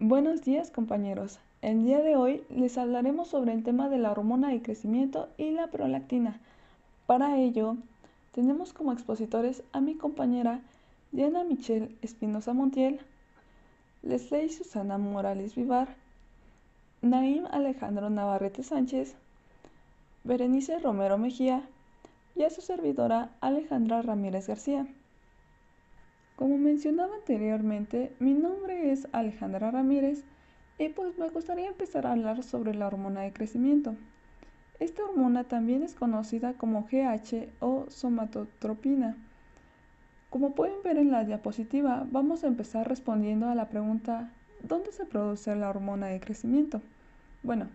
Buenos días, compañeros. El día de hoy les hablaremos sobre el tema de la hormona de crecimiento y la prolactina. Para ello, tenemos como expositores a mi compañera Diana Michelle Espinosa Montiel, Leslie Susana Morales Vivar, Naim Alejandro Navarrete Sánchez, Berenice Romero Mejía y a su servidora Alejandra Ramírez García. Como mencionaba anteriormente, mi nombre es Alejandra Ramírez y pues me gustaría empezar a hablar sobre la hormona de crecimiento. Esta hormona también es conocida como GH o somatotropina. Como pueden ver en la diapositiva, vamos a empezar respondiendo a la pregunta ¿dónde se produce la hormona de crecimiento? Bueno,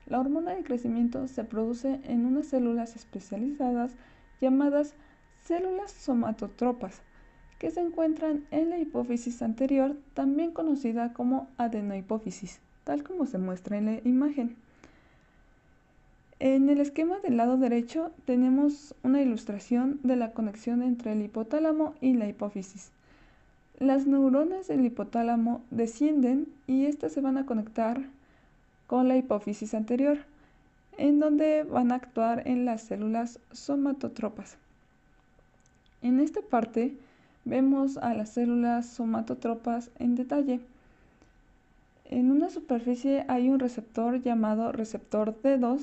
la hormona de crecimiento se produce en unas células especializadas llamadas células somatotropas, que se encuentran en la hipófisis anterior, también conocida como adenohipófisis, tal como se muestra en la imagen. En el esquema del lado derecho tenemos una ilustración de la conexión entre el hipotálamo y la hipófisis. Las neuronas del hipotálamo descienden y estas se van a conectar con la hipófisis anterior, en donde van a actuar en las células somatotropas. En esta parte vemos a las células somatotropas en detalle. En una superficie hay un receptor llamado receptor D2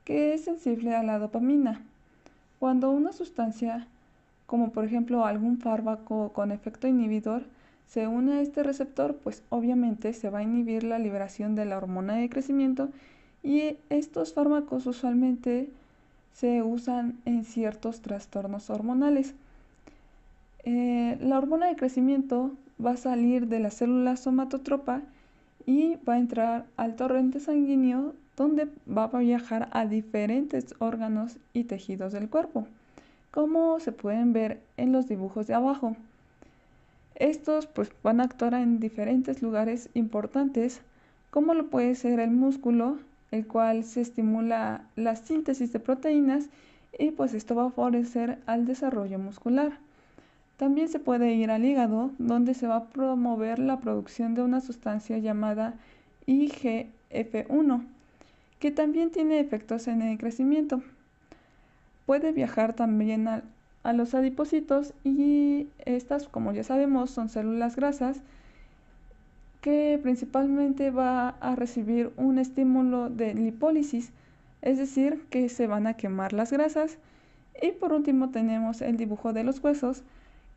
que es sensible a la dopamina. Cuando una sustancia, como por ejemplo algún fármaco con efecto inhibidor, se une a este receptor, pues obviamente se va a inhibir la liberación de la hormona de crecimiento y estos fármacos usualmente se usan en ciertos trastornos hormonales. La hormona de crecimiento va a salir de la célula somatotropa y va a entrar al torrente sanguíneo donde va a viajar a diferentes órganos y tejidos del cuerpo, como se pueden ver en los dibujos de abajo. Estos pues van a actuar en diferentes lugares importantes, como lo puede ser el músculo, el cual se estimula la síntesis de proteínas y pues esto va a favorecer al desarrollo muscular. También se puede ir al hígado, donde se va a promover la producción de una sustancia llamada IGF-1, que también tiene efectos en el crecimiento. Puede viajar también a los adipocitos y estas, como ya sabemos, son células grasas que principalmente va a recibir un estímulo de lipólisis, es decir, que se van a quemar las grasas. Y por último tenemos el dibujo de los huesos,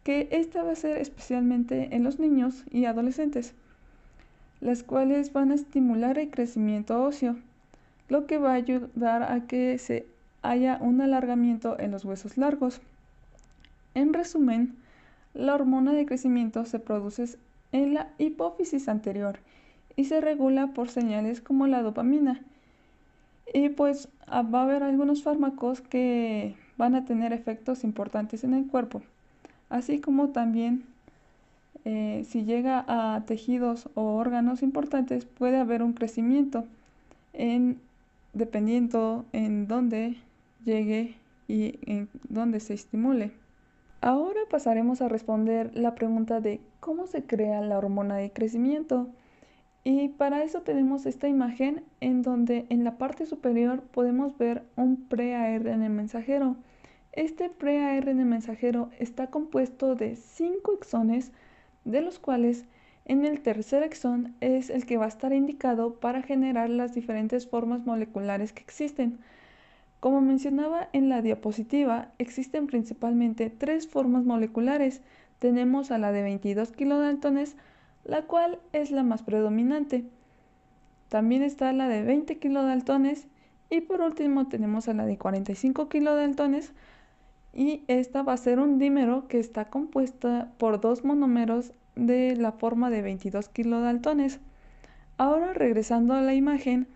que esta va a ser especialmente en los niños y adolescentes, las cuales van a estimular el crecimiento óseo, lo que va a ayudar a que se haya un alargamiento en los huesos largos. En resumen, la hormona de crecimiento se produce en la hipófisis anterior y se regula por señales como la dopamina. Y pues va a haber algunos fármacos que van a tener efectos importantes en el cuerpo, así como también si llega a tejidos o órganos importantes puede haber un crecimiento dependiendo en dónde llegue y en dónde se estimule. Ahora pasaremos a responder la pregunta de cómo se crea la hormona de crecimiento. Y para eso tenemos esta imagen en donde en la parte superior podemos ver un pre-ARN mensajero. Este pre-ARN mensajero está compuesto de 5 exones, de los cuales en el tercer exón es el que va a estar indicado para generar las diferentes formas moleculares que existen. Como mencionaba en la diapositiva, existen principalmente 3 formas moleculares. Tenemos a la de 22 kilodaltones, la cual es la más predominante. También está la de 20 kilodaltones y por último tenemos a la de 45 kilodaltones, y esta va a ser un dímero que está compuesta por 2 monómeros de la forma de 22 kilodaltones. Ahora regresando a la imagen,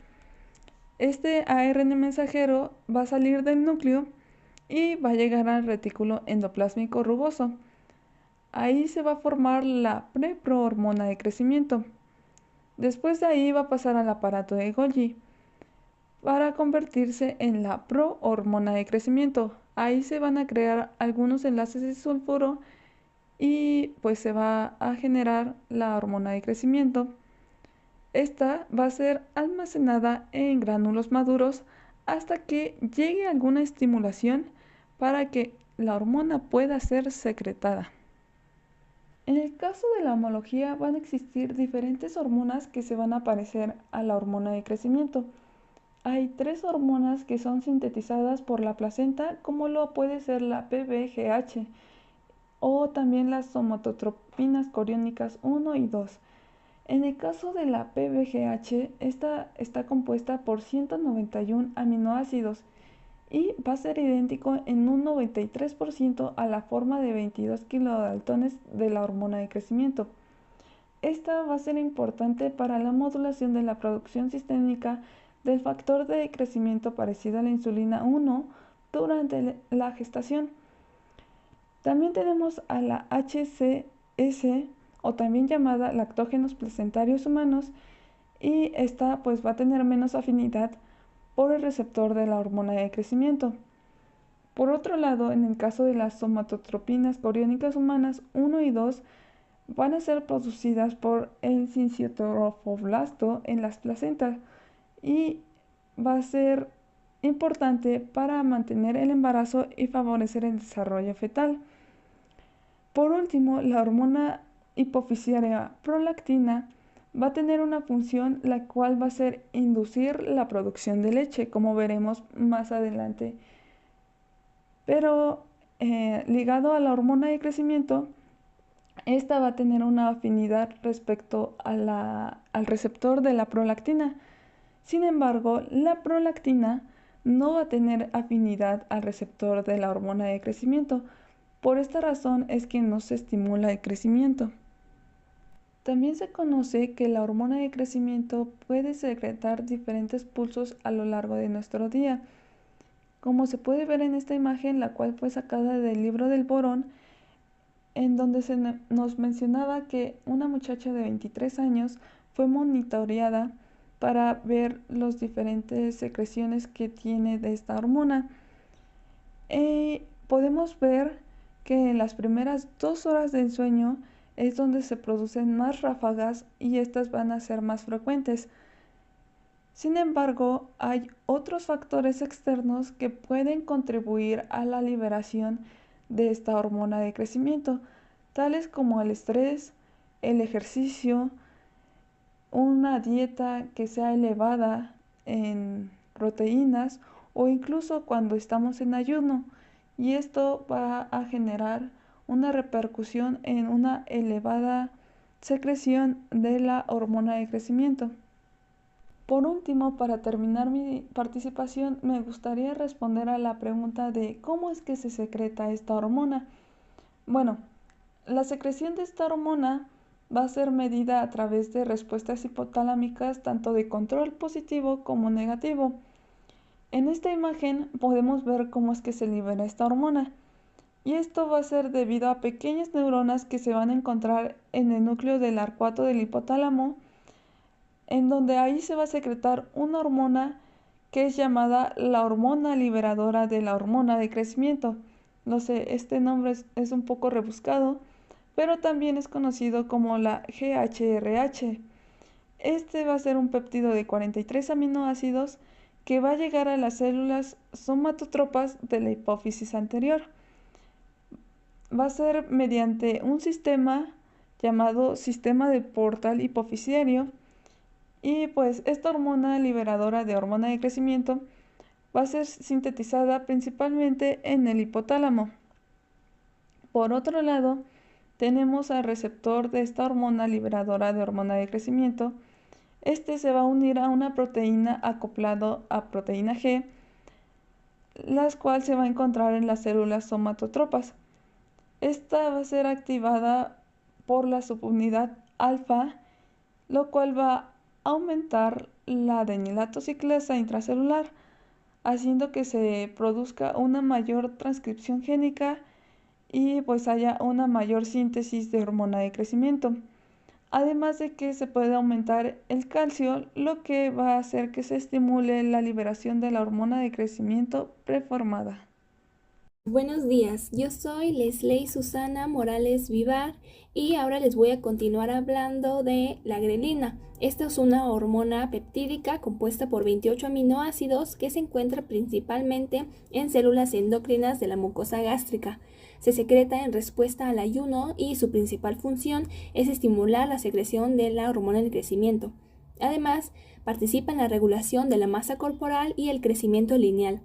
este ARN mensajero va a salir del núcleo y va a llegar al retículo endoplásmico rugoso. Ahí se va a formar la preprohormona de crecimiento. Después de ahí va a pasar al aparato de Golgi para convertirse en la prohormona de crecimiento. Ahí se van a crear algunos enlaces de sulfuro y pues se va a generar la hormona de crecimiento. Esta va a ser almacenada en gránulos maduros hasta que llegue alguna estimulación para que la hormona pueda ser secretada. En el caso de la homología van a existir diferentes hormonas que se van a parecer a la hormona de crecimiento. Hay 3 hormonas que son sintetizadas por la placenta, como lo puede ser la PBGH o también las somatotropinas coriónicas 1 y 2. En el caso de la PBGH, esta está compuesta por 191 aminoácidos y va a ser idéntico en un 93% a la forma de 22 kilodaltones de la hormona de crecimiento. Esta va a ser importante para la modulación de la producción sistémica del factor de crecimiento parecido a la insulina 1 durante la gestación. También tenemos a la HCS, o también llamada lactógenos placentarios humanos, y esta pues va a tener menos afinidad por el receptor de la hormona de crecimiento. Por otro lado, en el caso de las somatotropinas coriónicas humanas 1 y 2, van a ser producidas por el sinciotrofoblasto en las placentas y va a ser importante para mantener el embarazo y favorecer el desarrollo fetal. Por último, la hormona hipofisiaria prolactina va a tener una función la cual va a ser inducir la producción de leche, como veremos más adelante. Pero ligado a la hormona de crecimiento, esta va a tener una afinidad respecto al receptor de la prolactina. Sin embargo, la prolactina no va a tener afinidad al receptor de la hormona de crecimiento. Por esta razón es que no se estimula el crecimiento. También se conoce que la hormona de crecimiento puede secretar diferentes pulsos a lo largo de nuestro día. Como se puede ver en esta imagen, la cual fue sacada del libro del Borón, en donde nos mencionaba que una muchacha de 23 años fue monitoreada para ver las diferentes secreciones que tiene de esta hormona. Podemos ver que en las primeras 2 horas del sueño es donde se producen más ráfagas y estas van a ser más frecuentes. Sin embargo, hay otros factores externos que pueden contribuir a la liberación de esta hormona de crecimiento, tales como el estrés, el ejercicio, una dieta que sea elevada en proteínas o incluso cuando estamos en ayuno, y esto va a generar una repercusión en una elevada secreción de la hormona de crecimiento. Por último, para terminar mi participación, me gustaría responder a la pregunta de cómo es que se secreta esta hormona. Bueno, la secreción de esta hormona va a ser medida a través de respuestas hipotalámicas tanto de control positivo como negativo. En esta imagen podemos ver cómo es que se libera esta hormona. Y esto va a ser debido a pequeñas neuronas que se van a encontrar en el núcleo del arcuato del hipotálamo, en donde ahí se va a secretar una hormona que es llamada la hormona liberadora de la hormona de crecimiento. No sé, este nombre es un poco rebuscado, pero también es conocido como la GHRH. Este va a ser un péptido de 43 aminoácidos que va a llegar a las células somatotropas de la hipófisis anterior. Va a ser mediante un sistema llamado sistema de portal hipofisiario, y pues esta hormona liberadora de hormona de crecimiento va a ser sintetizada principalmente en el hipotálamo. Por otro lado, tenemos al receptor de esta hormona liberadora de hormona de crecimiento. Este se va a unir a una proteína acoplado a proteína G, la cual se va a encontrar en las células somatotropas. Esta va a ser activada por la subunidad alfa, lo cual va a aumentar la adenilato ciclasa intracelular, haciendo que se produzca una mayor transcripción génica y pues haya una mayor síntesis de hormona de crecimiento. Además de que se puede aumentar el calcio, lo que va a hacer que se estimule la liberación de la hormona de crecimiento preformada. Buenos días, yo soy Leslie Susana Morales Vivar y ahora les voy a continuar hablando de la grelina. Esta es una hormona peptídica compuesta por 28 aminoácidos que se encuentra principalmente en células endocrinas de la mucosa gástrica. Se secreta en respuesta al ayuno y su principal función es estimular la secreción de la hormona del crecimiento. Además, participa en la regulación de la masa corporal y el crecimiento lineal.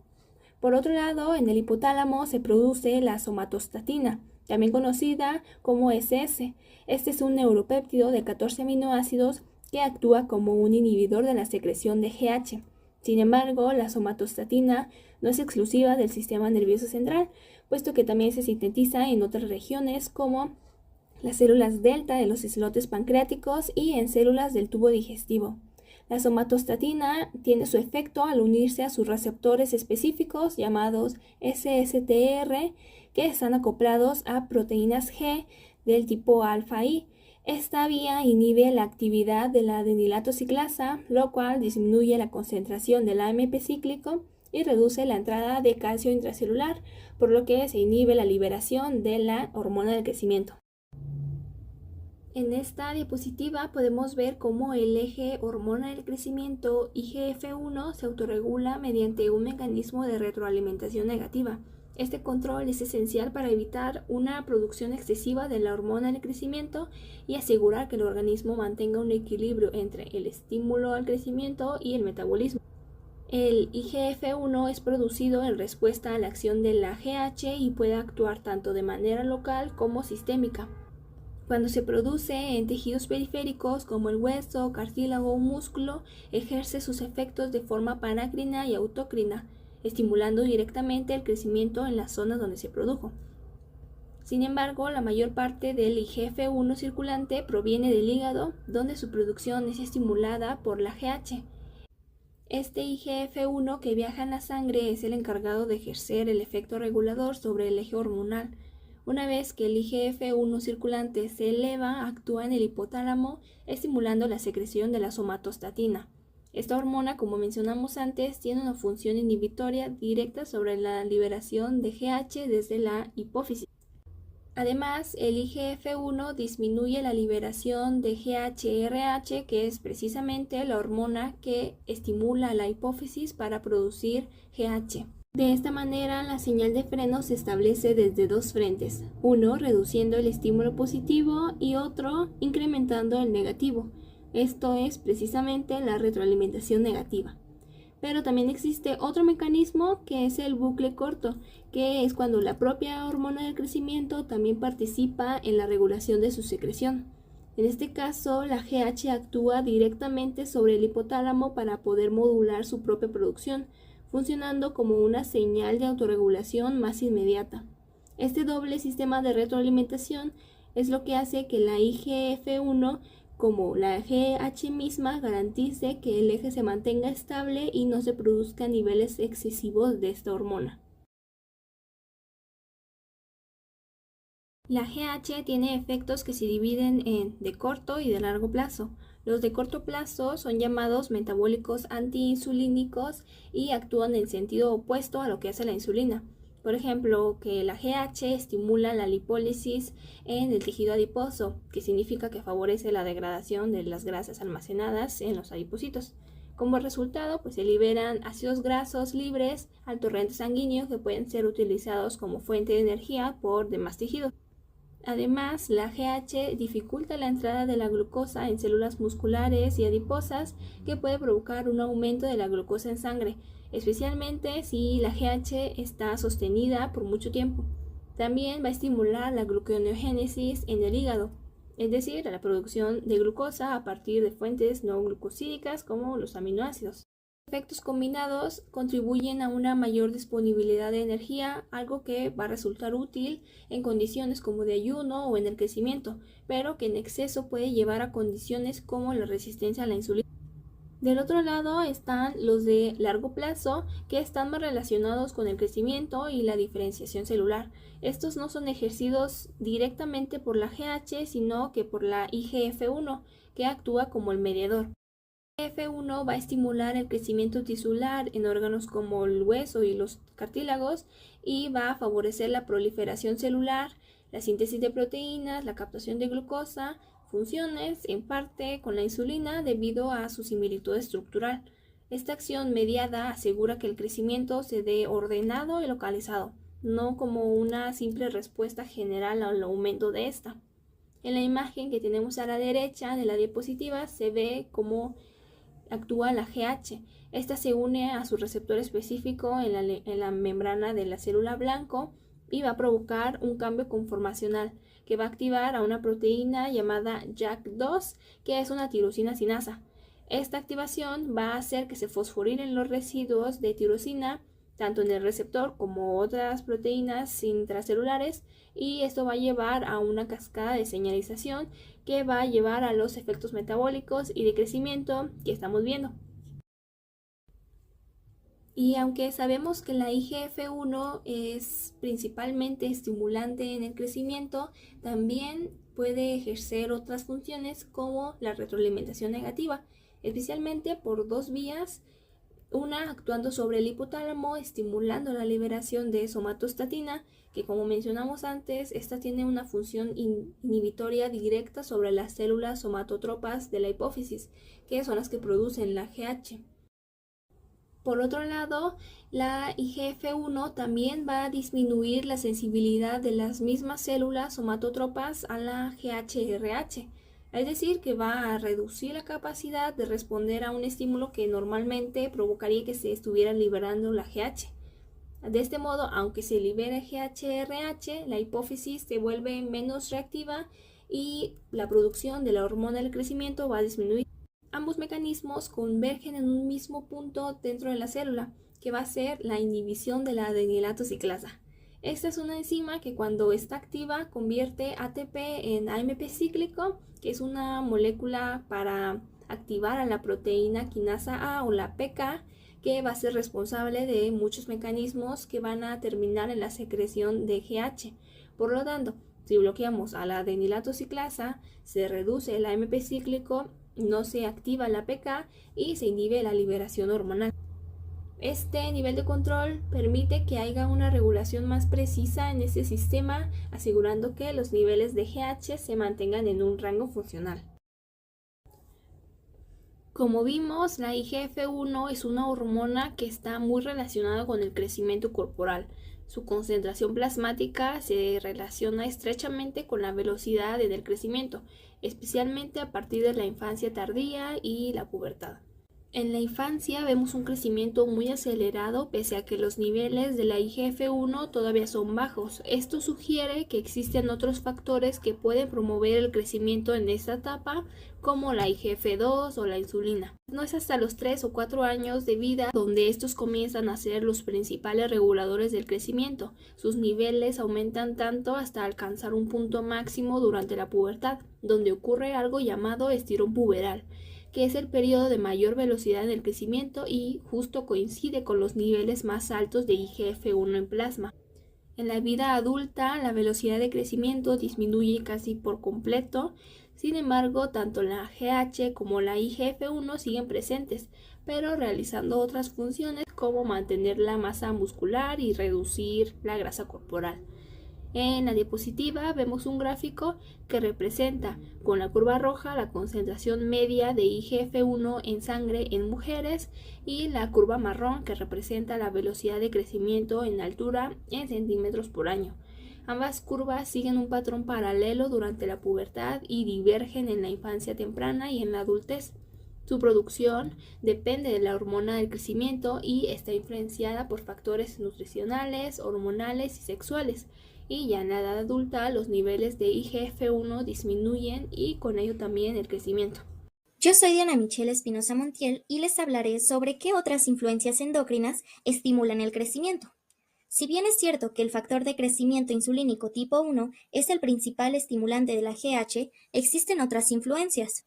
Por otro lado, en el hipotálamo se produce la somatostatina, también conocida como SS. Este es un neuropéptido de 14 aminoácidos que actúa como un inhibidor de la secreción de GH. Sin embargo, la somatostatina no es exclusiva del sistema nervioso central, puesto que también se sintetiza en otras regiones como las células delta de los islotes pancreáticos y en células del tubo digestivo. La somatostatina tiene su efecto al unirse a sus receptores específicos llamados SSTR, que están acoplados a proteínas G del tipo alfa-I. Esta vía inhibe la actividad de la adenilato ciclasa, lo cual disminuye la concentración del AMP cíclico y reduce la entrada de calcio intracelular, por lo que se inhibe la liberación de la hormona del crecimiento. En esta diapositiva podemos ver cómo el eje hormona del crecimiento IGF-1 se autorregula mediante un mecanismo de retroalimentación negativa. Este control es esencial para evitar una producción excesiva de la hormona del crecimiento y asegurar que el organismo mantenga un equilibrio entre el estímulo al crecimiento y el metabolismo. El IGF-1 es producido en respuesta a la acción de la GH y puede actuar tanto de manera local como sistémica. Cuando se produce en tejidos periféricos como el hueso, cartílago o músculo, ejerce sus efectos de forma parácrina y autócrina, estimulando directamente el crecimiento en las zonas donde se produjo. Sin embargo, la mayor parte del IGF-1 circulante proviene del hígado, donde su producción es estimulada por la GH. Este IGF-1 que viaja en la sangre es el encargado de ejercer el efecto regulador sobre el eje hormonal. Una vez que el IGF-1 circulante se eleva, actúa en el hipotálamo, estimulando la secreción de la somatostatina. Esta hormona, como mencionamos antes, tiene una función inhibitoria directa sobre la liberación de GH desde la hipófisis. Además, el IGF-1 disminuye la liberación de GHRH, que es precisamente la hormona que estimula la hipófisis para producir GH. De esta manera, la señal de freno se establece desde dos frentes, uno reduciendo el estímulo positivo y otro incrementando el negativo. Esto es precisamente la retroalimentación negativa. Pero también existe otro mecanismo que es el bucle corto, que es cuando la propia hormona del crecimiento también participa en la regulación de su secreción. En este caso, la GH actúa directamente sobre el hipotálamo para poder modular su propia producción, funcionando como una señal de autorregulación más inmediata. Este doble sistema de retroalimentación es lo que hace que la IGF-1 como la GH misma garantice que el eje se mantenga estable y no se produzcan niveles excesivos de esta hormona. La GH tiene efectos que se dividen en de corto y de largo plazo. Los de corto plazo son llamados metabólicos antiinsulínicos y actúan en sentido opuesto a lo que hace la insulina. Por ejemplo, que la GH estimula la lipólisis en el tejido adiposo, que significa que favorece la degradación de las grasas almacenadas en los adipocitos. Como resultado, se liberan ácidos grasos libres al torrente sanguíneo que pueden ser utilizados como fuente de energía por demás tejidos. Además, la GH dificulta la entrada de la glucosa en células musculares y adiposas, que puede provocar un aumento de la glucosa en sangre, especialmente si la GH está sostenida por mucho tiempo. También va a estimular la gluconeogénesis en el hígado, es decir, la producción de glucosa a partir de fuentes no glucosídicas como los aminoácidos. Efectos combinados contribuyen a una mayor disponibilidad de energía, algo que va a resultar útil en condiciones como de ayuno o en el crecimiento, pero que en exceso puede llevar a condiciones como la resistencia a la insulina. Del otro lado están los de largo plazo, que están más relacionados con el crecimiento y la diferenciación celular. Estos no son ejercidos directamente por la GH, sino que por la IGF-1, que actúa como el mediador. IGF-1 va a estimular el crecimiento tisular en órganos como el hueso y los cartílagos y va a favorecer la proliferación celular, la síntesis de proteínas, la captación de glucosa, funciones en parte con la insulina debido a su similitud estructural. Esta acción mediada asegura que el crecimiento se dé ordenado y localizado, no como una simple respuesta general al aumento de esta. En la imagen que tenemos a la derecha de la diapositiva se ve cómo actúa la GH. Esta se une a su receptor específico en la membrana de la célula blanco y va a provocar un cambio conformacional que va a activar a una proteína llamada JAK2, que es una tirosina sinasa. Esta activación va a hacer que se fosforilen los residuos de tirosina tanto en el receptor como otras proteínas intracelulares, y esto va a llevar a una cascada de señalización que va a llevar a los efectos metabólicos y de crecimiento que estamos viendo. Y aunque sabemos que la IGF-1 es principalmente estimulante en el crecimiento, también puede ejercer otras funciones como la retroalimentación negativa, especialmente por dos vías. Una actuando sobre el hipotálamo, estimulando la liberación de somatostatina, que como mencionamos antes, esta tiene una función inhibitoria directa sobre las células somatotropas de la hipófisis, que son las que producen la GH. Por otro lado, la IGF-1 también va a disminuir la sensibilidad de las mismas células somatotropas a la GHRH, es decir, que va a reducir la capacidad de responder a un estímulo que normalmente provocaría que se estuviera liberando la GH. De este modo, aunque se libere GHRH, la hipófisis se vuelve menos reactiva y la producción de la hormona del crecimiento va a disminuir. Ambos mecanismos convergen en un mismo punto dentro de la célula, que va a ser la inhibición de la adenilato ciclasa. Esta es una enzima que cuando está activa convierte ATP en AMP cíclico, que es una molécula para activar a la proteína quinasa A o la PK, que va a ser responsable de muchos mecanismos que van a terminar en la secreción de GH. Por lo tanto, si bloqueamos a la adenilato ciclasa, se reduce el AMP cíclico, no se activa la PK y se inhibe la liberación hormonal. Este nivel de control permite que haya una regulación más precisa en este sistema, asegurando que los niveles de GH se mantengan en un rango funcional. Como vimos, la IGF-1 es una hormona que está muy relacionada con el crecimiento corporal. Su concentración plasmática se relaciona estrechamente con la velocidad del crecimiento, especialmente a partir de la infancia tardía y la pubertad. En la infancia vemos un crecimiento muy acelerado pese a que los niveles de la IGF-1 todavía son bajos. Esto sugiere que existen otros factores que pueden promover el crecimiento en esta etapa, como la IGF-2 o la insulina. No es hasta los 3 o 4 años de vida donde estos comienzan a ser los principales reguladores del crecimiento. Sus niveles aumentan tanto hasta alcanzar un punto máximo durante la pubertad, donde ocurre algo llamado estirón puberal, que es el periodo de mayor velocidad en el crecimiento y justo coincide con los niveles más altos de IGF-1 en plasma. En la vida adulta, la velocidad de crecimiento disminuye casi por completo. Sin embargo, tanto la GH como la IGF-1 siguen presentes, pero realizando otras funciones como mantener la masa muscular y reducir la grasa corporal. En la diapositiva vemos un gráfico que representa con la curva roja la concentración media de IGF-1 en sangre en mujeres y la curva marrón que representa la velocidad de crecimiento en altura en centímetros por año. Ambas curvas siguen un patrón paralelo durante la pubertad y divergen en la infancia temprana y en la adultez. Su producción depende de la hormona del crecimiento y está influenciada por factores nutricionales, hormonales y sexuales. Y ya en la edad adulta los niveles de IGF-1 disminuyen y con ello también el crecimiento. Yo soy Diana Michelle Espinosa Montiel y les hablaré sobre qué otras influencias endocrinas estimulan el crecimiento. Si bien es cierto que el factor de crecimiento insulínico tipo 1 es el principal estimulante de la GH, existen otras influencias,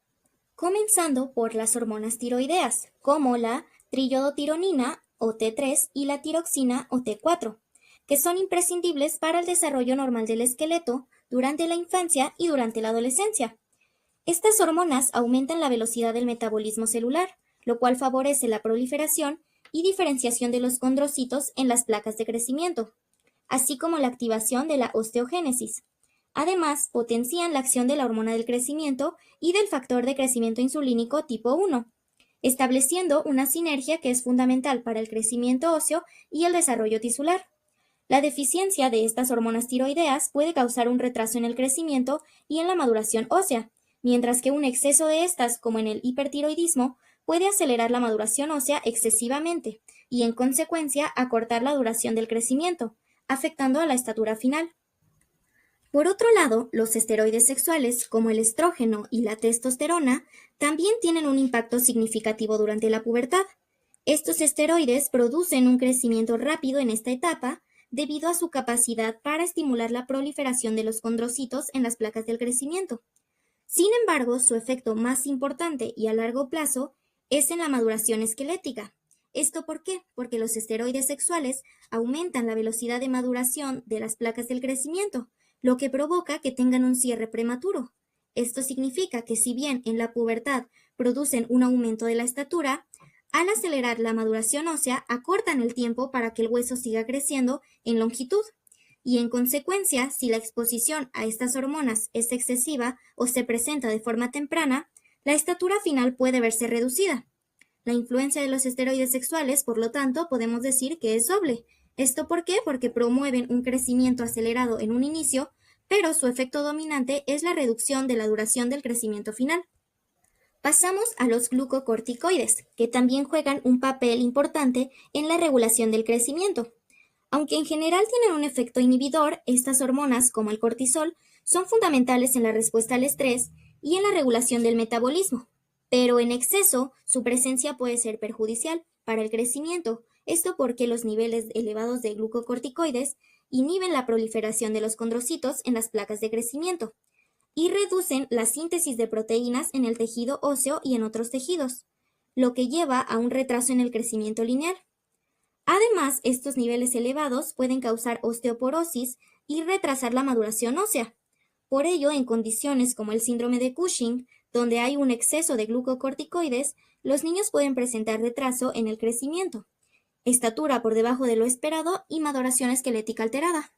comenzando por las hormonas tiroideas, como la triiodotironina o T3 y la tiroxina o T4, que son imprescindibles para el desarrollo normal del esqueleto durante la infancia y durante la adolescencia. Estas hormonas aumentan la velocidad del metabolismo celular, lo cual favorece la proliferación y diferenciación de los condrocitos en las placas de crecimiento, así como la activación de la osteogénesis. Además, potencian la acción de la hormona del crecimiento y del factor de crecimiento insulínico tipo 1, estableciendo una sinergia que es fundamental para el crecimiento óseo y el desarrollo tisular. La deficiencia de estas hormonas tiroideas puede causar un retraso en el crecimiento y en la maduración ósea, mientras que un exceso de estas, como en el hipertiroidismo, puede acelerar la maduración ósea excesivamente y, en consecuencia, acortar la duración del crecimiento, afectando a la estatura final. Por otro lado, los esteroides sexuales, como el estrógeno y la testosterona, también tienen un impacto significativo durante la pubertad. Estos esteroides producen un crecimiento rápido en esta etapa debido a su capacidad para estimular la proliferación de los condrocitos en las placas del crecimiento. Sin embargo, su efecto más importante y a largo plazo es en la maduración esquelética. ¿Esto por qué? Porque los esteroides sexuales aumentan la velocidad de maduración de las placas del crecimiento, lo que provoca que tengan un cierre prematuro. Esto significa que si bien en la pubertad producen un aumento de la estatura, al acelerar la maduración ósea acortan el tiempo para que el hueso siga creciendo en longitud. Y en consecuencia, si la exposición a estas hormonas es excesiva o se presenta de forma temprana, la estatura final puede verse reducida. La influencia de los esteroides sexuales, por lo tanto, podemos decir que es doble. ¿Esto por qué? Porque promueven un crecimiento acelerado en un inicio, pero su efecto dominante es la reducción de la duración del crecimiento final. Pasamos a los glucocorticoides, que también juegan un papel importante en la regulación del crecimiento. Aunque en general tienen un efecto inhibidor, estas hormonas, como el cortisol, son fundamentales en la respuesta al estrés y en la regulación del metabolismo. Pero en exceso, su presencia puede ser perjudicial para el crecimiento. Esto porque los niveles elevados de glucocorticoides inhiben la proliferación de los condrocitos en las placas de crecimiento y reducen la síntesis de proteínas en el tejido óseo y en otros tejidos, lo que lleva a un retraso en el crecimiento lineal. Además, estos niveles elevados pueden causar osteoporosis y retrasar la maduración ósea. Por ello, en condiciones como el síndrome de Cushing, donde hay un exceso de glucocorticoides, los niños pueden presentar retraso en el crecimiento, estatura por debajo de lo esperado y maduración esquelética alterada.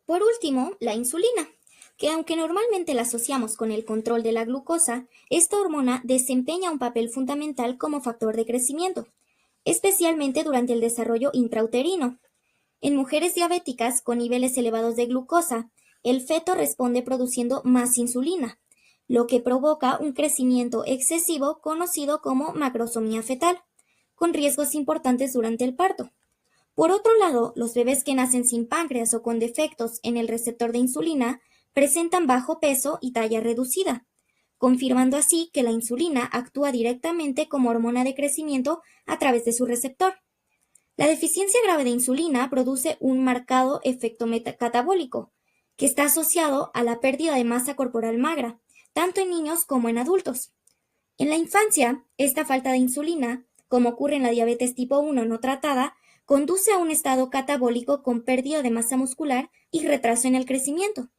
Por último, la insulina, que aunque normalmente la asociamos con el control de la glucosa, esta hormona desempeña un papel fundamental como factor de crecimiento, especialmente durante el desarrollo intrauterino. En mujeres diabéticas con niveles elevados de glucosa, el feto responde produciendo más insulina, lo que provoca un crecimiento excesivo conocido como macrosomía fetal, con riesgos importantes durante el parto. Por otro lado, los bebés que nacen sin páncreas o con defectos en el receptor de insulina presentan bajo peso y talla reducida, confirmando así que la insulina actúa directamente como hormona de crecimiento a través de su receptor. La deficiencia grave de insulina produce un marcado efecto catabólico, que está asociado a la pérdida de masa corporal magra, tanto en niños como en adultos. En la infancia, esta falta de insulina, como ocurre en la diabetes tipo 1 no tratada, conduce a un estado catabólico con pérdida de masa muscular y retraso en el crecimiento.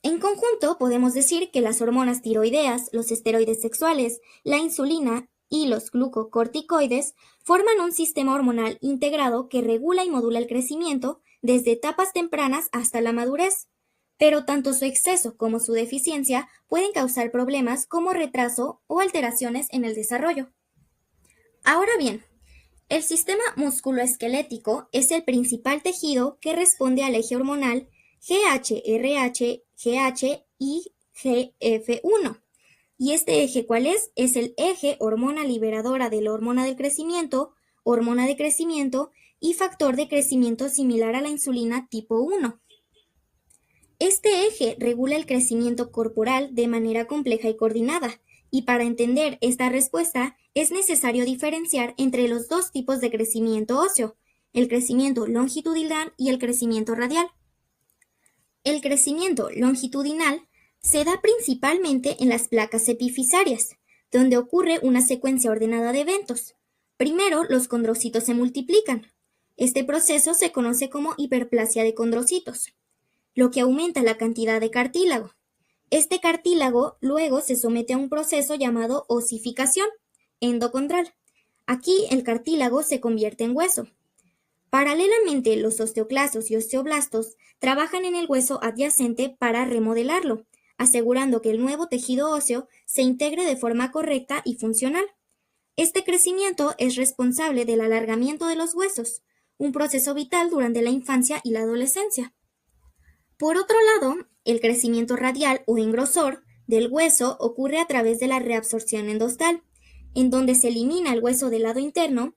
En conjunto, podemos decir que las hormonas tiroideas, los esteroides sexuales, la insulina y los glucocorticoides forman un sistema hormonal integrado que regula y modula el crecimiento desde etapas tempranas hasta la madurez. Pero tanto su exceso como su deficiencia pueden causar problemas como retraso o alteraciones en el desarrollo. Ahora bien, el sistema musculoesquelético es el principal tejido que responde al eje hormonal GH-RH, GH y GF1. ¿Y este eje cuál es? Es el eje hormona liberadora de la hormona del crecimiento, hormona de crecimiento y factor de crecimiento similar a la insulina tipo 1. Este eje regula el crecimiento corporal de manera compleja y coordinada, y para entender esta respuesta es necesario diferenciar entre los dos tipos de crecimiento óseo, el crecimiento longitudinal y el crecimiento radial. El crecimiento longitudinal se da principalmente en las placas epifisarias, donde ocurre una secuencia ordenada de eventos. Primero, los condrocitos se multiplican. Este proceso se conoce como hiperplasia de condrocitos, lo que aumenta la cantidad de cartílago. Este cartílago luego se somete a un proceso llamado osificación endocondral. Aquí el cartílago se convierte en hueso. Paralelamente, los osteoclastos y osteoblastos trabajan en el hueso adyacente para remodelarlo, asegurando que el nuevo tejido óseo se integre de forma correcta y funcional. Este crecimiento es responsable del alargamiento de los huesos, un proceso vital durante la infancia y la adolescencia. Por otro lado, el crecimiento radial o engrosor del hueso ocurre a través de la reabsorción endostal, en donde se elimina el hueso del lado interno,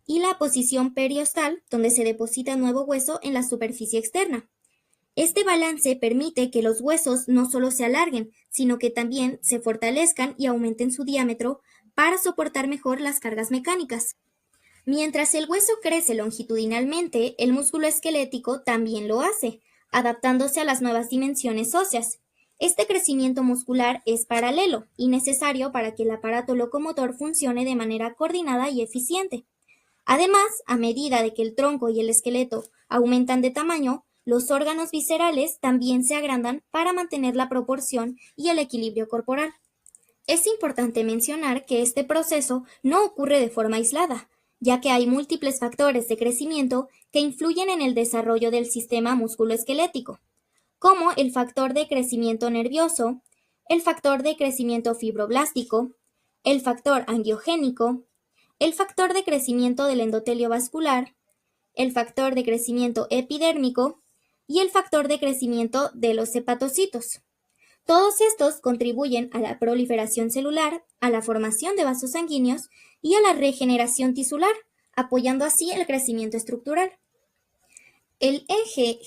y la posición periostal, donde se deposita nuevo hueso en la superficie externa. Este balance permite que los huesos no solo se alarguen, sino que también se fortalezcan y aumenten su diámetro para soportar mejor las cargas mecánicas. Mientras el hueso crece longitudinalmente, el músculo esquelético también lo hace, adaptándose a las nuevas dimensiones óseas. Este crecimiento muscular es paralelo y necesario para que el aparato locomotor funcione de manera coordinada y eficiente. Además, a medida de que el tronco y el esqueleto aumentan de tamaño, los órganos viscerales también se agrandan para mantener la proporción y el equilibrio corporal. Es importante mencionar que este proceso no ocurre de forma aislada, ya que hay múltiples factores de crecimiento que influyen en el desarrollo del sistema musculoesquelético, como el factor de crecimiento nervioso, el factor de crecimiento fibroblástico, el factor angiogénico, el factor de crecimiento del endotelio vascular, el factor de crecimiento epidérmico y el factor de crecimiento de los hepatocitos. Todos estos contribuyen a la proliferación celular, a la formación de vasos sanguíneos y a la regeneración tisular, apoyando así el crecimiento estructural. El eje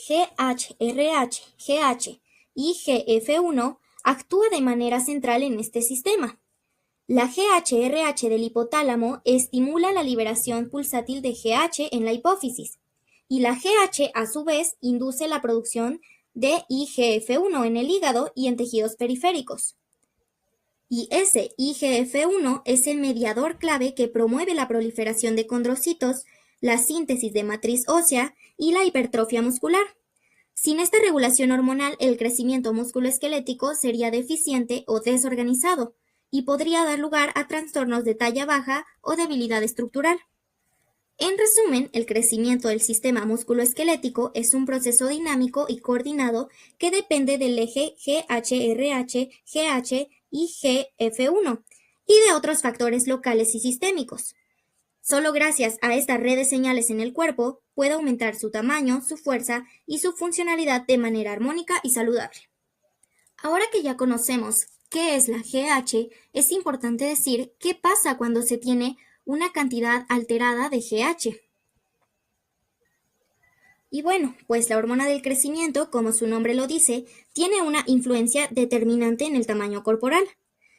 GH-RH-GH y GF1 actúa de manera central en este sistema. La GH-RH del hipotálamo estimula la liberación pulsátil de GH en la hipófisis, y la GH a su vez induce la producción de IGF-1 en el hígado y en tejidos periféricos. Y ese IGF-1 es el mediador clave que promueve la proliferación de condrocitos, la síntesis de matriz ósea y la hipertrofia muscular. Sin esta regulación hormonal, el crecimiento musculoesquelético sería deficiente o desorganizado y podría dar lugar a trastornos de talla baja o debilidad estructural. En resumen, el crecimiento del sistema musculoesquelético es un proceso dinámico y coordinado que depende del eje GH-RH, GH y GF1 y de otros factores locales y sistémicos. Solo gracias a esta red de señales en el cuerpo puede aumentar su tamaño, su fuerza y su funcionalidad de manera armónica y saludable. Ahora que ya conocemos qué es la GH, es importante decir qué pasa cuando se tiene una cantidad alterada de GH. Y bueno, pues la hormona del crecimiento, como su nombre lo dice, tiene una influencia determinante en el tamaño corporal.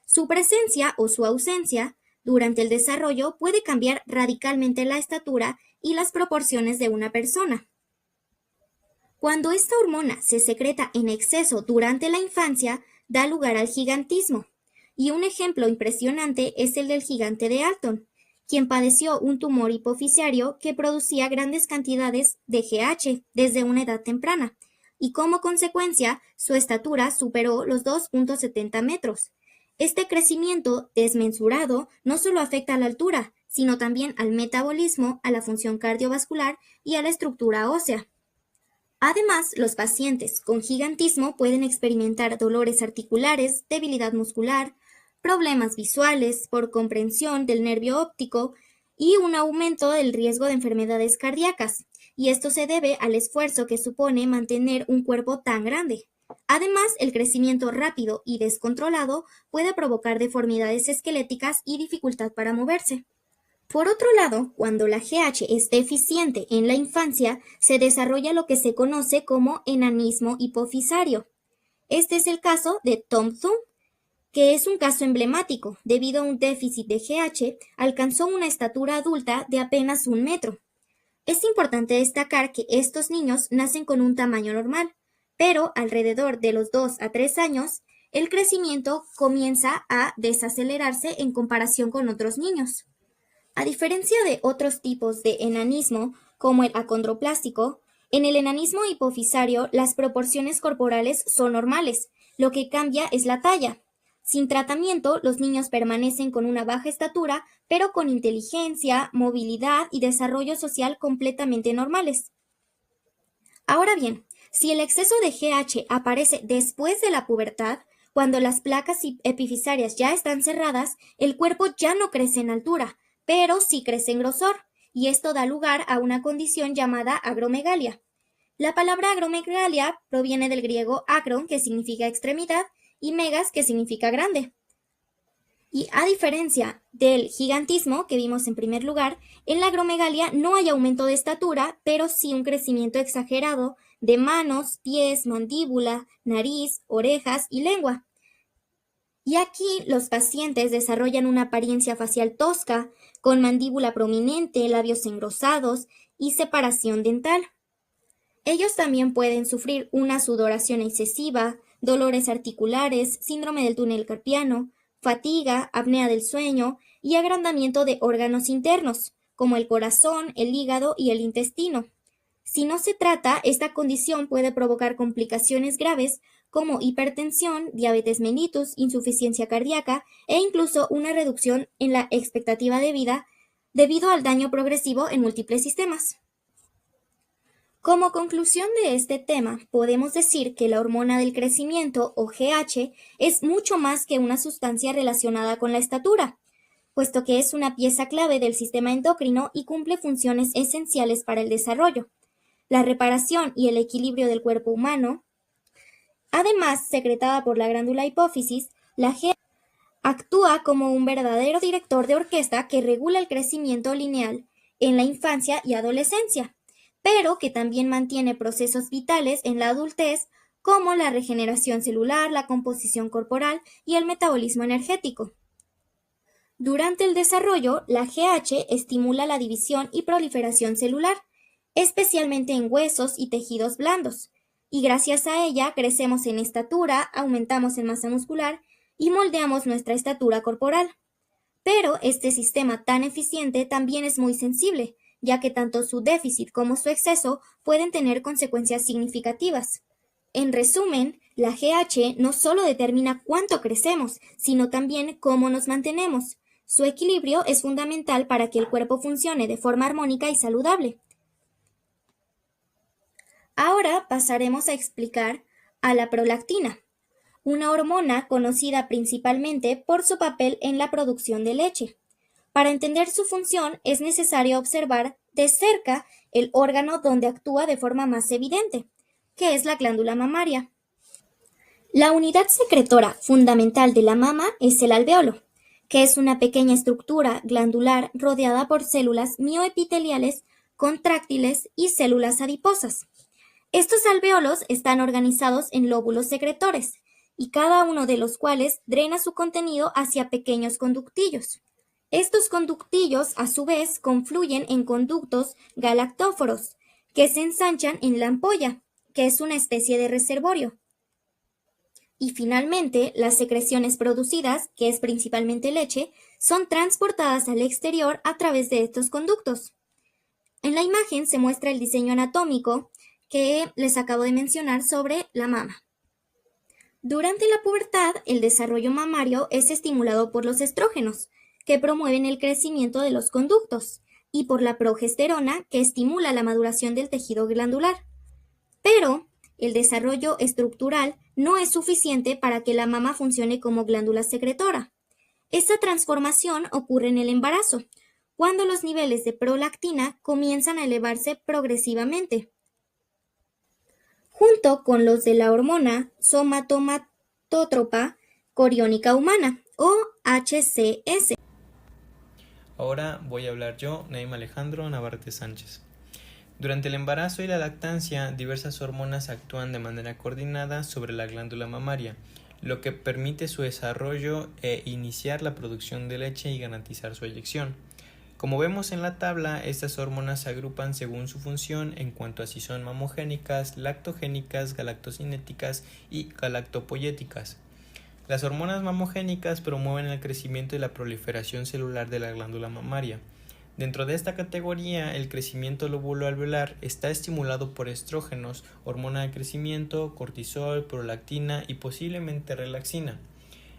Su presencia o su ausencia durante el desarrollo puede cambiar radicalmente la estatura y las proporciones de una persona. Cuando esta hormona se secreta en exceso durante la infancia, da lugar al gigantismo. Y un ejemplo impresionante es el del gigante de Alton, quien padeció un tumor hipofisiario que producía grandes cantidades de GH desde una edad temprana, y como consecuencia, su estatura superó los 2,70 metros. Este crecimiento desmesurado no solo afecta a la altura, sino también al metabolismo, a la función cardiovascular y a la estructura ósea. Además, los pacientes con gigantismo pueden experimentar dolores articulares, debilidad muscular, problemas visuales por comprensión del nervio óptico y un aumento del riesgo de enfermedades cardíacas, y esto se debe al esfuerzo que supone mantener un cuerpo tan grande. Además, el crecimiento rápido y descontrolado puede provocar deformidades esqueléticas y dificultad para moverse. Por otro lado, cuando la GH es deficiente en la infancia, se desarrolla lo que se conoce como enanismo hipofisario. Este es el caso de Tom Thumb, que es un caso emblemático. Debido a un déficit de GH, alcanzó una estatura adulta de apenas 1 metro. Es importante destacar que estos niños nacen con un tamaño normal, pero alrededor de los 2 a 3 años, el crecimiento comienza a desacelerarse en comparación con otros niños. A diferencia de otros tipos de enanismo, como el acondroplástico, en el enanismo hipofisario las proporciones corporales son normales, lo que cambia es la talla. Sin tratamiento, los niños permanecen con una baja estatura, pero con inteligencia, movilidad y desarrollo social completamente normales. Ahora bien, si el exceso de GH aparece después de la pubertad, cuando las placas epifisarias ya están cerradas, el cuerpo ya no crece en altura, pero sí crece en grosor, y esto da lugar a una condición llamada agromegalia. La palabra agromegalia proviene del griego acron, que significa extremidad, y megas, que significa grande. Y a diferencia del gigantismo que vimos en primer lugar, en la agromegalia no hay aumento de estatura, pero sí un crecimiento exagerado de manos, pies, mandíbula, nariz, orejas y lengua. Y aquí los pacientes desarrollan una apariencia facial tosca, con mandíbula prominente, labios engrosados y separación dental. Ellos también pueden sufrir una sudoración excesiva, dolores articulares, síndrome del túnel carpiano, fatiga, apnea del sueño y agrandamiento de órganos internos, como el corazón, el hígado y el intestino. Si no se trata, esta condición puede provocar complicaciones graves como hipertensión, diabetes mellitus, insuficiencia cardíaca e incluso una reducción en la expectativa de vida debido al daño progresivo en múltiples sistemas. Como conclusión de este tema, podemos decir que la hormona del crecimiento, o GH, es mucho más que una sustancia relacionada con la estatura, puesto que es una pieza clave del sistema endocrino y cumple funciones esenciales para el desarrollo, la reparación y el equilibrio del cuerpo humano. Además, secretada por la glándula hipófisis, la GH actúa como un verdadero director de orquesta que regula el crecimiento lineal en la infancia y adolescencia, pero que también mantiene procesos vitales en la adultez como la regeneración celular, la composición corporal y el metabolismo energético. Durante el desarrollo, la GH estimula la división y proliferación celular, especialmente en huesos y tejidos blandos, y gracias a ella crecemos en estatura, aumentamos en masa muscular y moldeamos nuestra estatura corporal. Pero este sistema tan eficiente también es muy sensible, ya que tanto su déficit como su exceso pueden tener consecuencias significativas. En resumen, la GH no solo determina cuánto crecemos, sino también cómo nos mantenemos. Su equilibrio es fundamental para que el cuerpo funcione de forma armónica y saludable. Ahora pasaremos a explicar a la prolactina, una hormona conocida principalmente por su papel en la producción de leche. Para entender su función es necesario observar de cerca el órgano donde actúa de forma más evidente, que es la glándula mamaria. La unidad secretora fundamental de la mama es el alvéolo, que es una pequeña estructura glandular rodeada por células mioepiteliales, contráctiles y células adiposas. Estos alvéolos están organizados en lóbulos secretores, y cada uno de los cuales drena su contenido hacia pequeños conductillos. Estos conductillos, a su vez, confluyen en conductos galactóforos, que se ensanchan en la ampolla, que es una especie de reservorio. Y finalmente, las secreciones producidas, que es principalmente leche, son transportadas al exterior a través de estos conductos. En la imagen se muestra el diseño anatómico que les acabo de mencionar sobre la mama. Durante la pubertad, el desarrollo mamario es estimulado por los estrógenos, que promueven el crecimiento de los conductos, y por la progesterona, que estimula la maduración del tejido glandular. Pero el desarrollo estructural no es suficiente para que la mama funcione como glándula secretora. Esta transformación ocurre en el embarazo, cuando los niveles de prolactina comienzan a elevarse progresivamente, junto con los de la hormona somatomatótropa coriónica humana, o HCS. Ahora voy a hablar yo, Naim Alejandro Navarrete Sánchez. Durante el embarazo y la lactancia, diversas hormonas actúan de manera coordinada sobre la glándula mamaria, lo que permite su desarrollo e iniciar la producción de leche y garantizar su eyección. Como vemos en la tabla, estas hormonas se agrupan según su función en cuanto a si son mamogénicas, lactogénicas, galactocinéticas y galactopoyéticas. Las hormonas mamogénicas promueven el crecimiento y la proliferación celular de la glándula mamaria. Dentro de esta categoría, el crecimiento lóbulo-alveolar está estimulado por estrógenos, hormona de crecimiento, cortisol, prolactina y posiblemente relaxina.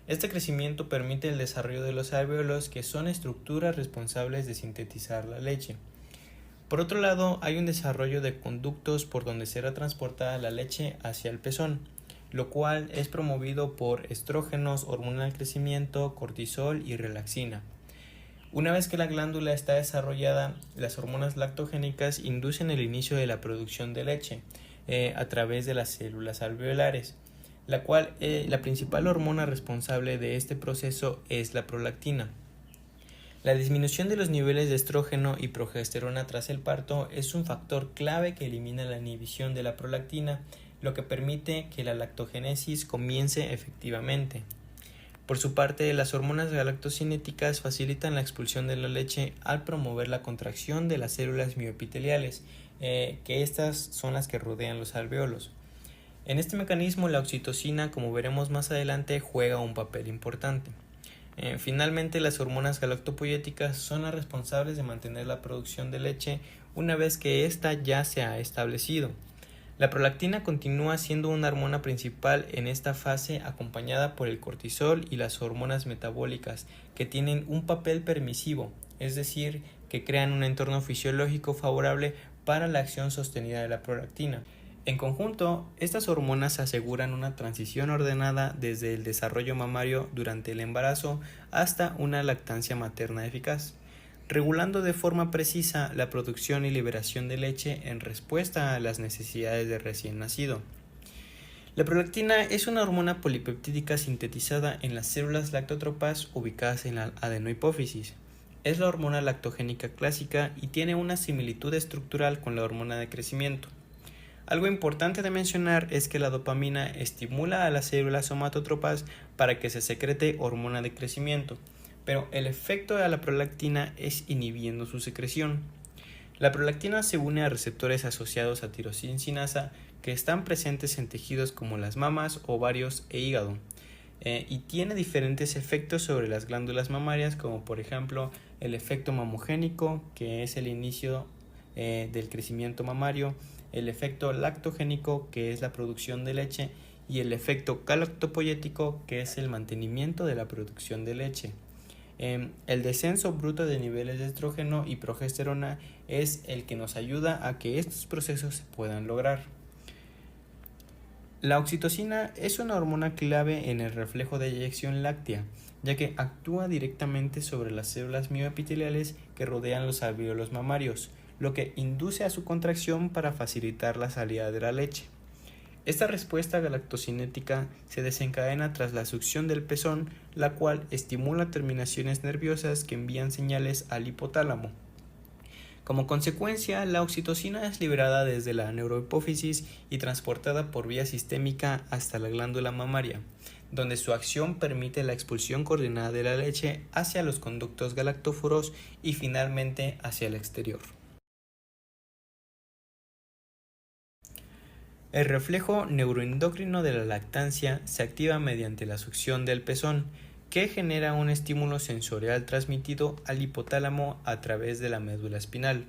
Este crecimiento permite el desarrollo de los alvéolos, que son estructuras responsables de sintetizar la leche. Por otro lado, hay un desarrollo de conductos por donde será transportada la leche hacia el pezón, lo cual es promovido por estrógenos, hormona del crecimiento, cortisol y relaxina. Una vez que la glándula está desarrollada, las hormonas lactogénicas inducen el inicio de la producción de leche a través de las células alveolares, la principal hormona responsable de este proceso es la prolactina. La disminución de los niveles de estrógeno y progesterona tras el parto es un factor clave que elimina la inhibición de la prolactina, lo que permite que la lactogénesis comience efectivamente. Por su parte, las hormonas galactocinéticas facilitan la expulsión de la leche al promover la contracción de las células mioepiteliales, que estas son las que rodean los alvéolos. En este mecanismo, la oxitocina, como veremos más adelante, juega un papel importante. Finalmente, las hormonas galactopoyéticas son las responsables de mantener la producción de leche una vez que ésta ya se ha establecido. La prolactina continúa siendo una hormona principal en esta fase, acompañada por el cortisol y las hormonas metabólicas, que tienen un papel permisivo, es decir, que crean un entorno fisiológico favorable para la acción sostenida de la prolactina. En conjunto, estas hormonas aseguran una transición ordenada desde el desarrollo mamario durante el embarazo hasta una lactancia materna eficaz, regulando de forma precisa la producción y liberación de leche en respuesta a las necesidades del recién nacido. La prolactina es una hormona polipeptídica sintetizada en las células lactótropas ubicadas en la adenohipófisis. Es la hormona lactogénica clásica y tiene una similitud estructural con la hormona de crecimiento. Algo importante de mencionar es que la dopamina estimula a las células somatótropas para que se secrete hormona de crecimiento, pero el efecto de la prolactina es inhibiendo su secreción. La prolactina se une a receptores asociados a tirosinasa que están presentes en tejidos como las mamas, ovarios e hígado, y tiene diferentes efectos sobre las glándulas mamarias, como por ejemplo el efecto mamogénico, que es el inicio del crecimiento mamario, el efecto lactogénico, que es la producción de leche, y el efecto galactopoyético, que es el mantenimiento de la producción de leche. El descenso bruto de niveles de estrógeno y progesterona es el que nos ayuda a que estos procesos se puedan lograr. La oxitocina es una hormona clave en el reflejo de eyección láctea, ya que actúa directamente sobre las células mioepiteliales que rodean los alvéolos mamarios, lo que induce a su contracción para facilitar la salida de la leche. Esta respuesta galactocinética se desencadena tras la succión del pezón, la cual estimula terminaciones nerviosas que envían señales al hipotálamo. Como consecuencia, la oxitocina es liberada desde la neurohipófisis y transportada por vía sistémica hasta la glándula mamaria, donde su acción permite la expulsión coordinada de la leche hacia los conductos galactóforos y finalmente hacia el exterior. El reflejo neuroendocrino de la lactancia se activa mediante la succión del pezón, que genera un estímulo sensorial transmitido al hipotálamo a través de la médula espinal.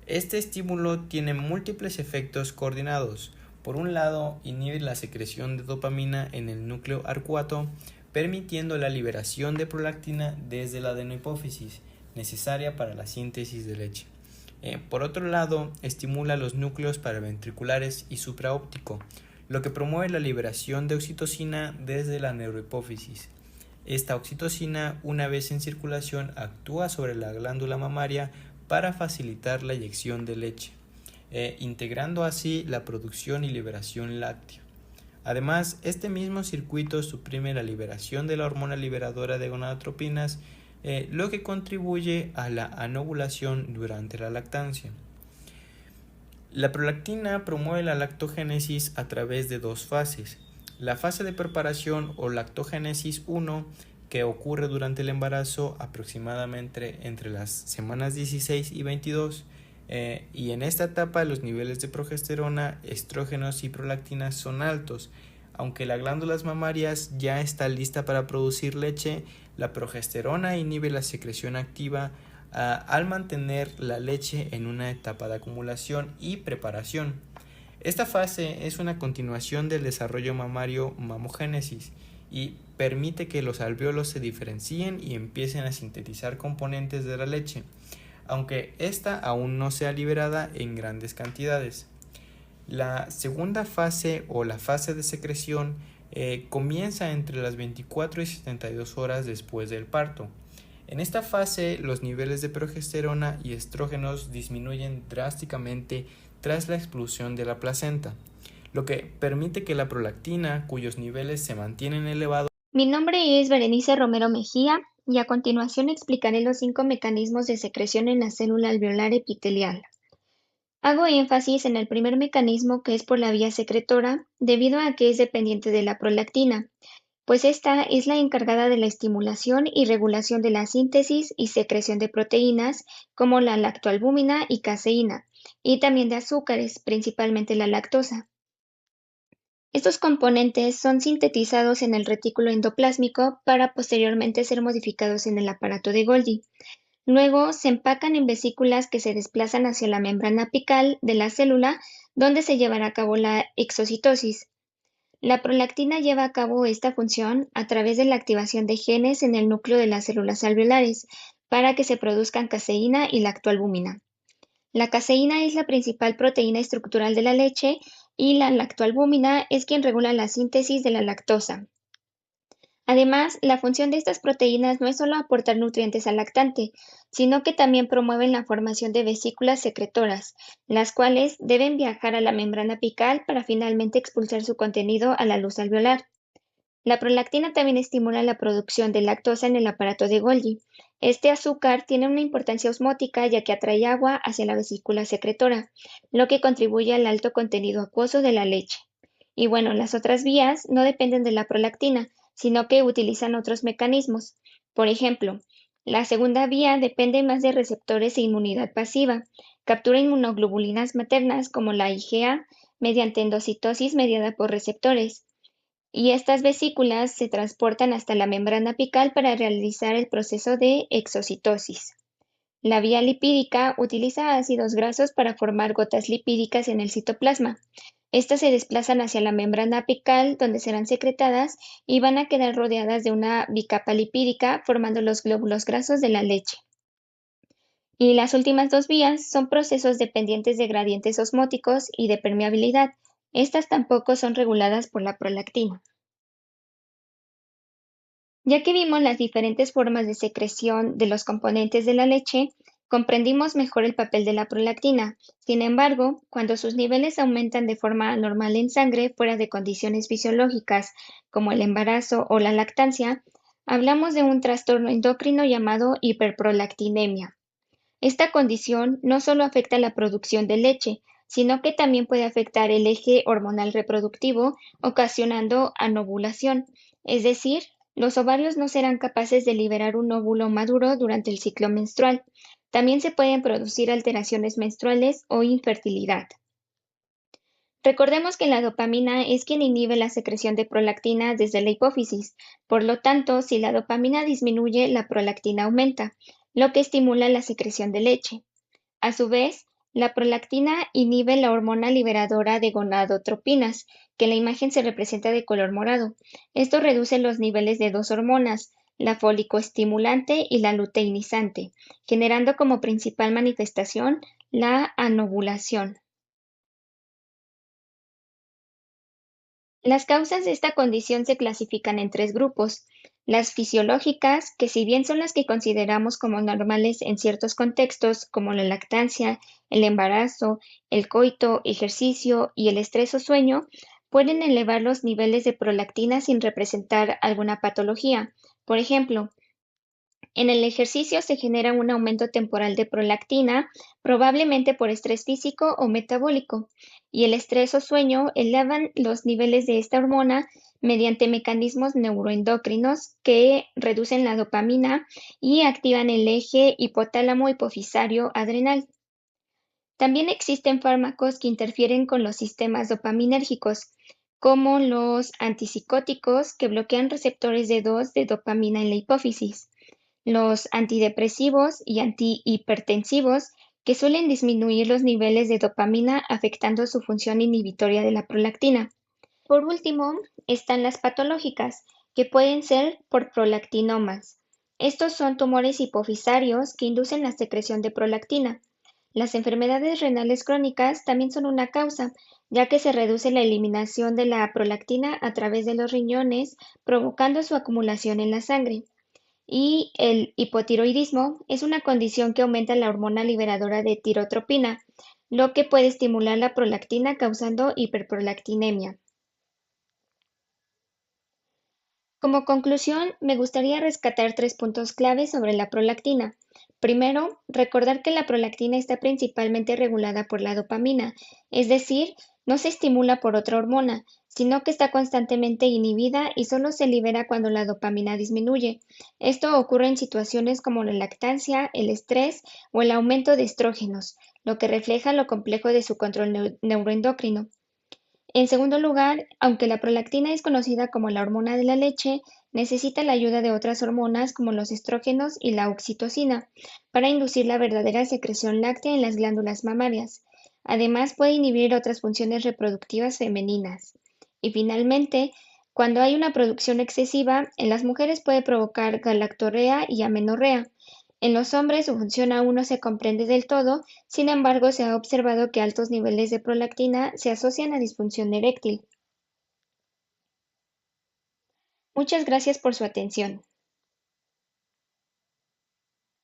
Este estímulo tiene múltiples efectos coordinados. Por un lado, inhibe la secreción de dopamina en el núcleo arcuato, permitiendo la liberación de prolactina desde la adenohipófisis, necesaria para la síntesis de leche. Por otro lado, estimula los núcleos paraventriculares y supraóptico, lo que promueve la liberación de oxitocina desde la neurohipófisis. Esta oxitocina, una vez en circulación, actúa sobre la glándula mamaria para facilitar la eyección de leche, integrando así la producción y liberación láctea. Además, este mismo circuito suprime la liberación de la hormona liberadora de gonadotropinas, lo que contribuye a la anovulación durante la lactancia. La prolactina promueve la lactogénesis a través de dos fases. La fase de preparación o lactogénesis 1, que ocurre durante el embarazo aproximadamente entre las semanas 16 y 22, y en esta etapa los niveles de progesterona, estrógenos y prolactina son altos. Aunque la glándula mamaria ya está lista para producir leche, la progesterona inhibe la secreción activa al mantener la leche en una etapa de acumulación y preparación. Esta fase es una continuación del desarrollo mamario mamogénesis y permite que los alvéolos se diferencien y empiecen a sintetizar componentes de la leche, aunque ésta aún no sea liberada en grandes cantidades. La segunda fase o la fase de secreción comienza entre las 24 y 72 horas después del parto. En esta fase, los niveles de progesterona y estrógenos disminuyen drásticamente tras la expulsión de la placenta, lo que permite que la prolactina, cuyos niveles se mantienen elevados. Mi nombre es Berenice Romero Mejía y a continuación explicaré los 5 mecanismos de secreción en la célula alveolar epitelial. Hago énfasis en el primer mecanismo, que es por la vía secretora, debido a que es dependiente de la prolactina, pues esta es la encargada de la estimulación y regulación de la síntesis y secreción de proteínas como la lactoalbúmina y caseína, y también de azúcares, principalmente la lactosa. Estos componentes son sintetizados en el retículo endoplásmico para posteriormente ser modificados en el aparato de Golgi. Luego se empacan en vesículas que se desplazan hacia la membrana apical de la célula, donde se llevará a cabo la exocitosis. La prolactina lleva a cabo esta función a través de la activación de genes en el núcleo de las células alveolares para que se produzcan caseína y lactoalbúmina. La caseína es la principal proteína estructural de la leche y la lactoalbúmina es quien regula la síntesis de la lactosa. Además, la función de estas proteínas no es solo aportar nutrientes al lactante, sino que también promueven la formación de vesículas secretoras, las cuales deben viajar a la membrana apical para finalmente expulsar su contenido a la luz alveolar. La prolactina también estimula la producción de lactosa en el aparato de Golgi. Este azúcar tiene una importancia osmótica ya que atrae agua hacia la vesícula secretora, lo que contribuye al alto contenido acuoso de la leche. Y bueno, las otras vías no dependen de la prolactina, sino que utilizan otros mecanismos. Por ejemplo, la segunda vía depende más de receptores e inmunidad pasiva. Captura inmunoglobulinas maternas como la IgA mediante endocitosis mediada por receptores. Y estas vesículas se transportan hasta la membrana apical para realizar el proceso de exocitosis. La vía lipídica utiliza ácidos grasos para formar gotas lipídicas en el citoplasma. Estas se desplazan hacia la membrana apical, donde serán secretadas y van a quedar rodeadas de una bicapa lipídica, formando los glóbulos grasos de la leche. Y las últimas dos vías son procesos dependientes de gradientes osmóticos y de permeabilidad. Estas tampoco son reguladas por la prolactina. Ya que vimos las diferentes formas de secreción de los componentes de la leche, comprendimos mejor el papel de la prolactina. Sin embargo, cuando sus niveles aumentan de forma anormal en sangre fuera de condiciones fisiológicas, como el embarazo o la lactancia, hablamos de un trastorno endocrino llamado hiperprolactinemia. Esta condición no solo afecta la producción de leche, sino que también puede afectar el eje hormonal reproductivo, ocasionando anovulación, es decir, los ovarios no serán capaces de liberar un óvulo maduro durante el ciclo menstrual. También se pueden producir alteraciones menstruales o infertilidad. Recordemos que la dopamina es quien inhibe la secreción de prolactina desde la hipófisis. Por lo tanto, si la dopamina disminuye, la prolactina aumenta, lo que estimula la secreción de leche. A su vez, la prolactina inhibe la hormona liberadora de gonadotropinas, que en la imagen se representa de color morado. Esto reduce los niveles de dos hormonas, la folicoestimulante y la luteinizante, generando como principal manifestación la anovulación. Las causas de esta condición se clasifican en tres grupos: las fisiológicas, que si bien son las que consideramos como normales en ciertos contextos, como la lactancia, el embarazo, el coito, ejercicio y el estrés o sueño, pueden elevar los niveles de prolactina sin representar alguna patología. Por ejemplo, en el ejercicio se genera un aumento temporal de prolactina, probablemente por estrés físico o metabólico, y el estrés o sueño elevan los niveles de esta hormona mediante mecanismos neuroendocrinos que reducen la dopamina y activan el eje hipotálamo hipofisario adrenal. También existen fármacos que interfieren con los sistemas dopaminérgicos, como los antipsicóticos que bloquean receptores de 2 de dopamina en la hipófisis. los antidepresivos y antihipertensivos, que suelen disminuir los niveles de dopamina afectando su función inhibitoria de la prolactina. Por último, están las patológicas, que pueden ser por prolactinomas. Estos son tumores hipofisarios que inducen la secreción de prolactina. Las enfermedades renales crónicas también son una causa, ya que se reduce la eliminación de la prolactina a través de los riñones, provocando su acumulación en la sangre. Y el hipotiroidismo es una condición que aumenta la hormona liberadora de tirotropina, lo que puede estimular la prolactina causando hiperprolactinemia. Como conclusión, me gustaría rescatar 3 puntos clave sobre la prolactina. Primero, recordar que la prolactina está principalmente regulada por la dopamina, es decir, no se estimula por otra hormona, sino que está constantemente inhibida y solo se libera cuando la dopamina disminuye. Esto ocurre en situaciones como la lactancia, el estrés o el aumento de estrógenos, lo que refleja lo complejo de su control neuroendocrino. En segundo lugar, aunque la prolactina es conocida como la hormona de la leche, necesita la ayuda de otras hormonas como los estrógenos y la oxitocina para inducir la verdadera secreción láctea en las glándulas mamarias. Además, puede inhibir otras funciones reproductivas femeninas. Y finalmente, cuando hay una producción excesiva, en las mujeres puede provocar galactorrea y amenorrea. En los hombres su función aún no se comprende del todo, sin embargo se ha observado que altos niveles de prolactina se asocian a disfunción eréctil. Muchas gracias por su atención.